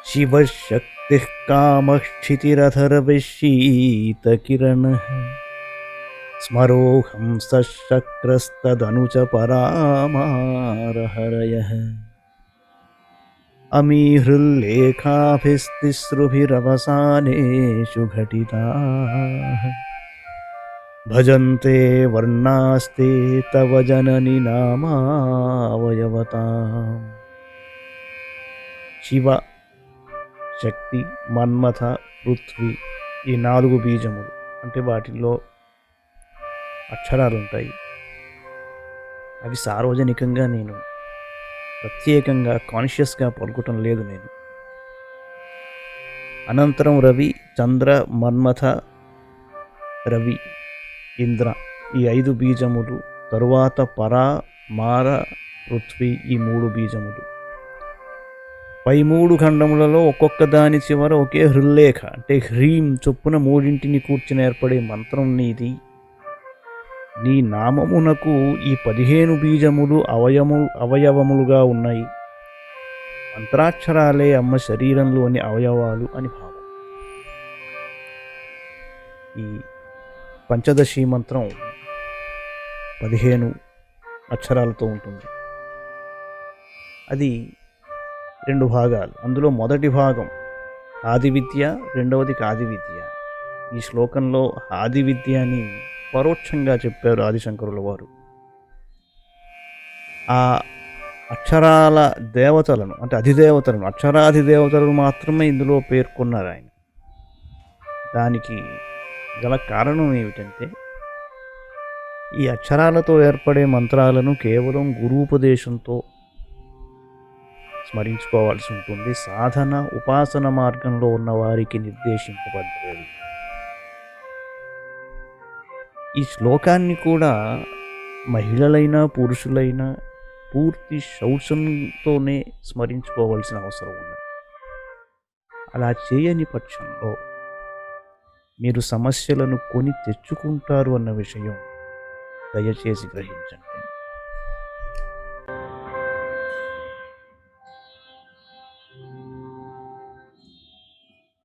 శివశక్తిః కామఃక్షితిరథర్విషీతకిరణः స్మరోహం సశక్రస్తదనుచ పరామారహరయః అమీహృల్లేఖాభిస్తిస్రుభిరవసానేషు ఘటితాః భజంతే వర్ణాస్తే తవ జనని నామావయవతాం. శివ, శక్తి, మన్మథ, పృథ్వీ ఈ 4 బీజములు అంటే వాటిల్లో అక్షరాలు ఉంటాయి. అవి సార్వజనికంగా నేను ప్రత్యేకంగా కాన్షియస్గా పలుకటం లేదు నేను. అనంతరం రవి, చంద్ర, మన్మథ, రవి, ఇంద్ర ఈ 5 బీజములు, తరువాత పర, మార, పృథ్వీ ఈ 3 బీజములు. పై 3 ఖండములలో ఒక్కొక్క దాని చివర ఒకే హృల్లేఖ అంటే హ్రీం చొప్పున 3 కూర్చుని ఏర్పడే మంత్రం నీది. నీ నామమునకు ఈ 15 బీజములు అవయవములుగా ఉన్నాయి. మంత్రాక్షరాలే అమ్మ శరీరంలోని అవయవాలు అని భావం. ఈ పంచదశి మంత్రం 15 అక్షరాలతో ఉంటుంది. అది 2 భాగాలు. అందులో మొదటి భాగం ఆది విద్య, రెండవది కాది విద్య. ఈ శ్లోకంలో ఆది విద్య అని పరోక్షంగా చెప్పారు ఆదిశంకరుల వారు. ఆ అక్షరాల దేవతలను అంటే అధిదేవతలను, అక్షరాధిదేవతలను మాత్రమే ఇందులో పేర్కొన్నారు ఆయన. దానికి గల కారణం ఏమిటంటే ఈ అక్షరాలతో ఏర్పడే మంత్రాలను కేవలం గురూపదేశంతో స్మరించుకోవాల్సి ఉంటుంది. సాధన ఉపాసన మార్గంలో ఉన్న వారికి నిర్దేశింపబడ్డది. ఈ శ్లోకాన్ని కూడా మహిళలైనా పురుషులైనా పూర్తి శౌచంతోనే స్మరించుకోవాల్సిన అవసరం ఉంది. అలా చేయని పక్షంలో మీరు సమస్యలను కొని తెచ్చుకుంటారు అన్న విషయం దయచేసి గ్రహించండి.